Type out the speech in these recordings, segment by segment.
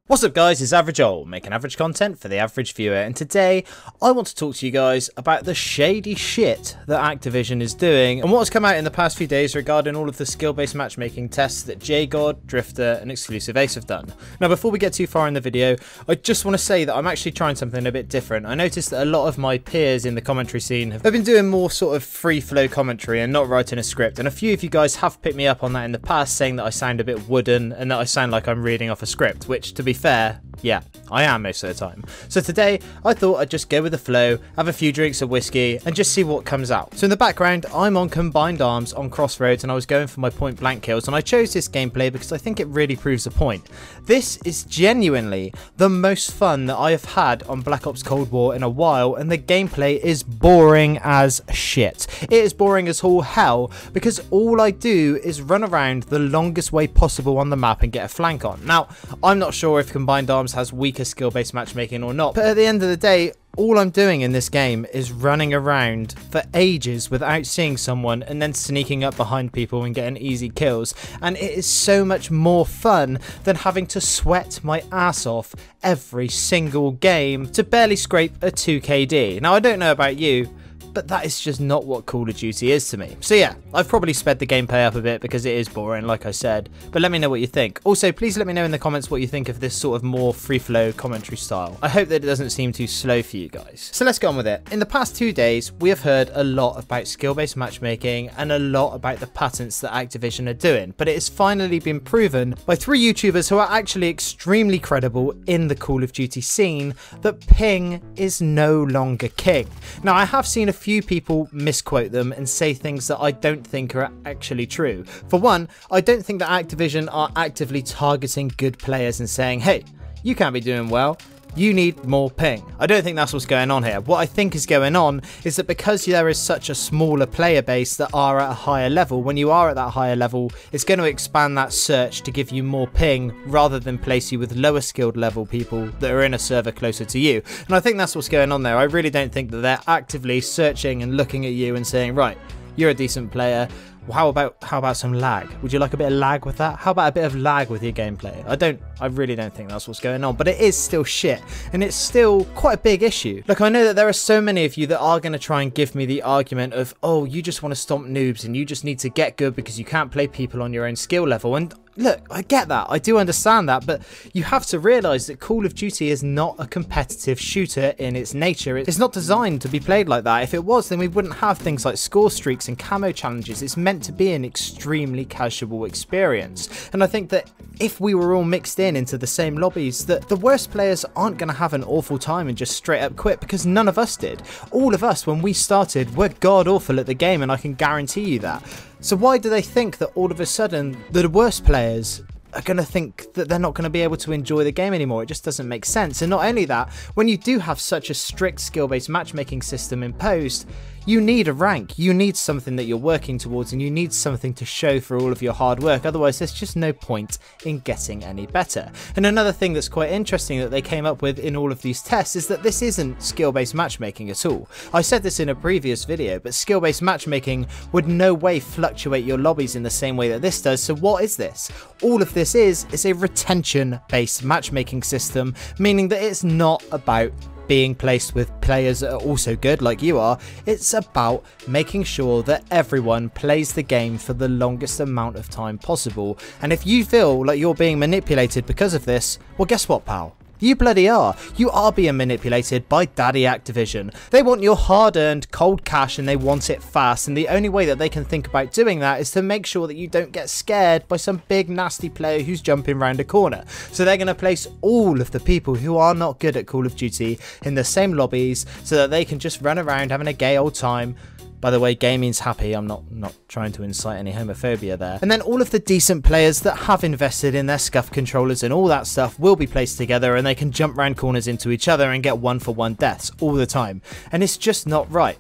What's up guys, it's Average Old, making average content for the average viewer, and today I want to talk to you guys about the shady shit that Activision is doing and what's come out in the past few days regarding all of the skill-based matchmaking tests that JGod, Drifter and Exclusive Ace have done. Now before we get too far in the video, I just want to say that I'm actually trying something a bit different. I noticed that a lot of my peers in the commentary scene have been doing more sort of free-flow commentary and not writing a script, and a few of you guys have picked me up on that in the past, saying that I sound a bit wooden and that I sound like I'm reading off a script, which to be fair, yeah, I am most of the time. So today, I thought I'd just go with the flow, have a few drinks of whiskey, and just see what comes out. So in the background, I'm on Combined Arms on Crossroads, and I was going for my point blank kills, and I chose this gameplay because I think it really proves a point. This is genuinely the most fun that I have had on Black Ops Cold War in a while, and the gameplay is boring as shit. It is boring as all hell, because all I do is run around the longest way possible on the map and get a flank on. Now, I'm not sure if Combined Arms has weaker skill-based matchmaking or not, but at the end of the day, all I'm doing in this game is running around for ages without seeing someone and then sneaking up behind people and getting easy kills, and it is so much more fun than having to sweat my ass off every single game to barely scrape a 2 KD. Now I don't know about you, but that is just not what Call of Duty is to me. So yeah, I've probably sped the gameplay up a bit because it is boring, like I said, but let me know what you think. Also, please let me know in the comments what you think of this sort of more free-flow commentary style. I hope that it doesn't seem too slow for you guys. So let's get on with it. In the past 2 days, we have heard a lot about skill-based matchmaking and a lot about the patents that Activision are doing, but it has finally been proven by 3 YouTubers who are actually extremely credible in the Call of Duty scene that ping is no longer king. Now, I have seen a few people misquote them and say things that I don't think are actually true. For one, I don't think that Activision are actively targeting good players and saying, hey, you can't be doing well, you need more ping. I don't think that's what's going on here. What I think is going on is that because there is such a smaller player base that are at a higher level, when you are at that higher level, it's going to expand that search to give you more ping rather than place you with lower skilled level people that are in a server closer to you. And I think that's what's going on there. I really don't think that they're actively searching and looking at you and saying, right, you're a decent player. How about some lag? Would you like a bit of lag with that? How about a bit of lag with your gameplay? I really don't think that's what's going on, but it is still shit, and it's still quite a big issue. Look, I know that there are so many of you that are going to try and give me the argument of, oh, you just want to stomp noobs and you just need to get good because you can't play people on your own skill level. And look, I get that, I do understand that, but you have to realise that Call of Duty is not a competitive shooter in its nature. It's not designed to be played like that. If it was, then we wouldn't have things like score streaks and camo challenges. It's meant to be an extremely casual experience. And I think that if we were all mixed into the same lobbies, that the worst players aren't going to have an awful time and just straight up quit, because none of us did. All of us, when we started, were god awful at the game, and I can guarantee you that. So why do they think that all of a sudden the worst players are going to think that they're not going to be able to enjoy the game anymore? It just doesn't make sense. And not only that, when you do have such a strict skill-based matchmaking system imposed, you need a rank, you need something that you're working towards, and you need something to show for all of your hard work. Otherwise, there's just no point in getting any better. And another thing that's quite interesting that they came up with in all of these tests is that this isn't skill-based matchmaking at all. I said this in a previous video, but skill-based matchmaking would no way fluctuate your lobbies in the same way that this does. So what is this? All of this is a retention-based matchmaking system, meaning that it's not about being placed with players that are also good like you are. It's about making sure that everyone plays the game for the longest amount of time possible. And if you feel like you're being manipulated because of this, well, guess what, pal? You bloody are. You are being manipulated by Daddy Activision. They want your hard-earned cold cash and they want it fast, and the only way that they can think about doing that is to make sure that you don't get scared by some big nasty player who's jumping around a corner. So they're going to place all of the people who are not good at Call of Duty in the same lobbies so that they can just run around having a gay old time. By the way, gay means happy. I'm not trying to incite any homophobia there. And then all of the decent players that have invested in their scuff controllers and all that stuff will be placed together, and they can jump round corners into each other and get 1-for-1 deaths all the time. And it's just not right.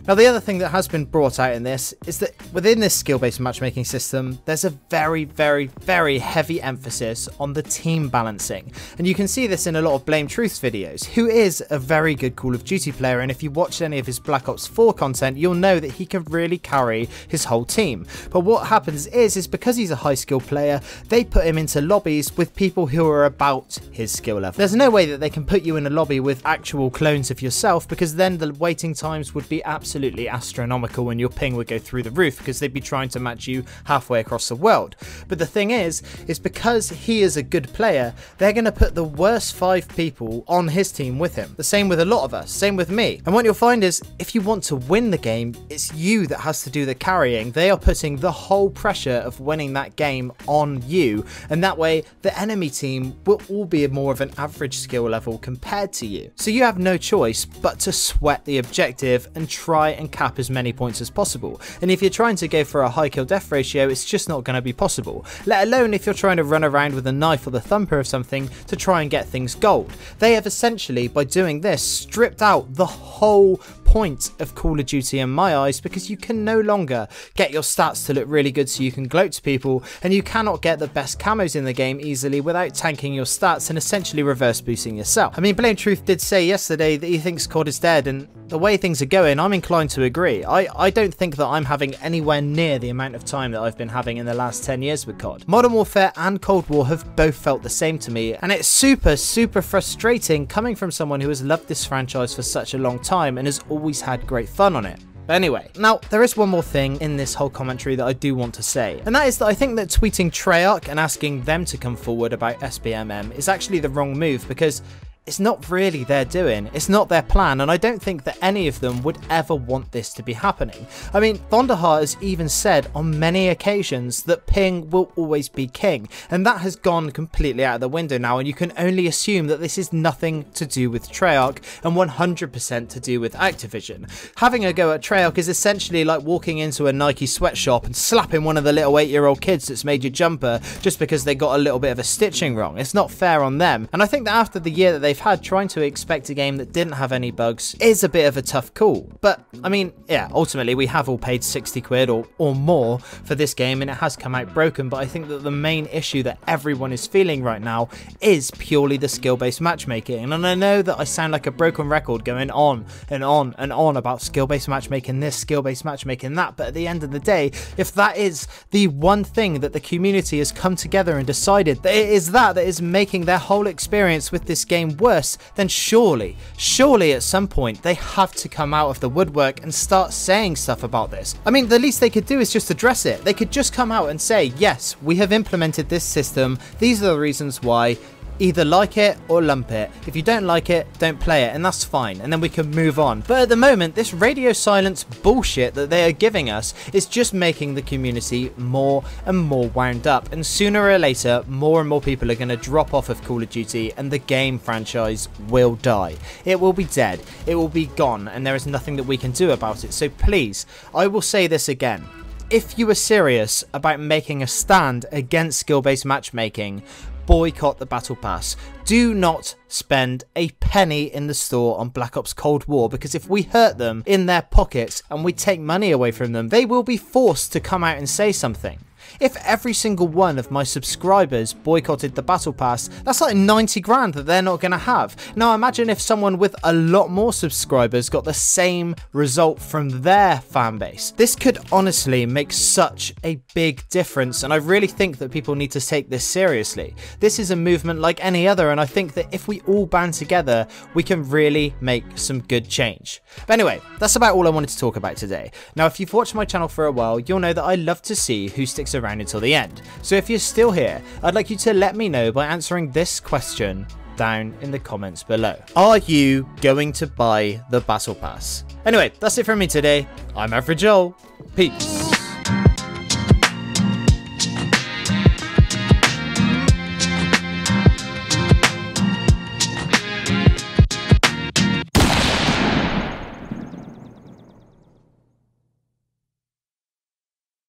Now, the other thing that has been brought out in this is that within this skill-based matchmaking system, there's a very, very, very heavy emphasis on the team balancing. And you can see this in a lot of Blame Truth's videos, who is a very good Call of Duty player, and if you watch any of his Black Ops 4 content, you'll know that he can really carry his whole team. But what happens is because he's a high skill player, they put him into lobbies with people who are about his skill level. There's no way that they can put you in a lobby with actual clones of yourself, because then the waiting times would be absolutely astronomical and your ping would go through the roof because they'd be trying to match you halfway across the world. But the thing is because he is a good player, they're going to put the worst 5 people on his team with him. The same with a lot of us, same with me. And what you'll find is if you want to win the game, it's you that has to do the carrying. They are putting the whole pressure of winning that game on you, and that way the enemy team will all be more of an average skill level compared to you. So you have no choice but to sweat the objective and try and cap as many points as possible. And if you're trying to go for a high kill death ratio, it's just not going to be possible, let alone if you're trying to run around with a knife or the thumper of something to try and get things gold. They have essentially, by doing this, stripped out the whole point of Call of Duty in my eyes, because you can no longer get your stats to look really good so you can gloat to people, and you cannot get the best camos in the game easily without tanking your stats and essentially reverse boosting yourself. I mean, Blame Truth did say yesterday that he thinks COD is dead, and the way things are going, I'm inclined to agree. I don't think that I'm having anywhere near the amount of time that I've been having in the last 10 years with COD. Modern Warfare and Cold War have both felt the same to me, and it's super frustrating coming from someone who has loved this franchise for such a long time and has always had great fun on it. But anyway, now there is one more thing in this whole commentary that I do want to say, and that is that I think that tweeting Treyarch and asking them to come forward about SBMM is actually the wrong move, because it's not really their doing, it's not their plan, and I don't think that any of them would ever want this to be happening. I mean, Thunderheart has even said on many occasions that ping will always be king, and that has gone completely out of the window now, and you can only assume that this is nothing to do with Treyarch and 100% to do with Activision. Having a go at Treyarch is essentially like walking into a Nike sweatshop and slapping one of the little 8-year-old kids that's made your jumper just because they got a little bit of a stitching wrong. It's not fair on them, and I think that after the year that they've had, trying to expect a game that didn't have any bugs is a bit of a tough call. But I mean, yeah, ultimately we have all paid 60 quid or more for this game, and it has come out broken. But I think that the main issue that everyone is feeling right now is purely the skill-based matchmaking. And I know that I sound like a broken record going on and on and on about skill-based matchmaking this, skill-based matchmaking that, but at the end of the day, if that is the one thing that the community has come together and decided that it is that is making their whole experience with this game worse, then surely at some point they have to come out of the woodwork and start saying stuff about this. I mean, the least they could do is just address it. They could just come out and say, yes, we have implemented this system, these are the reasons why. Either like it or lump it. If you don't like it, don't play it, and that's fine, and then we can move on. But at the moment, this radio silence bullshit that they are giving us is just making the community more and more wound up, and sooner or later, more and more people are going to drop off of Call of Duty, and the game franchise will die. It will be dead, it will be gone, and there is nothing that we can do about it. So please, I will say this again. If you are serious about making a stand against skill-based matchmaking, boycott the Battle Pass. Do not spend a penny in the store on Black Ops Cold War, because if we hurt them in their pockets and we take money away from them, they will be forced to come out and say something. If every single one of my subscribers boycotted the Battle Pass, that's like 90 grand that they're not going to have. Now imagine if someone with a lot more subscribers got the same result from their fan base. This could honestly make such a big difference, and I really think that people need to take this seriously. This is a movement like any other, and I think that if we all band together, we can really make some good change. But anyway, that's about all I wanted to talk about today. Now, if you've watched my channel for a while, you'll know that I love to see who sticks around until the end. So if you're still here, I'd like you to let me know by answering this question down in the comments below. Are you going to buy the Battle Pass? Anyway, that's it from me today. I'm Average Joel. Peace.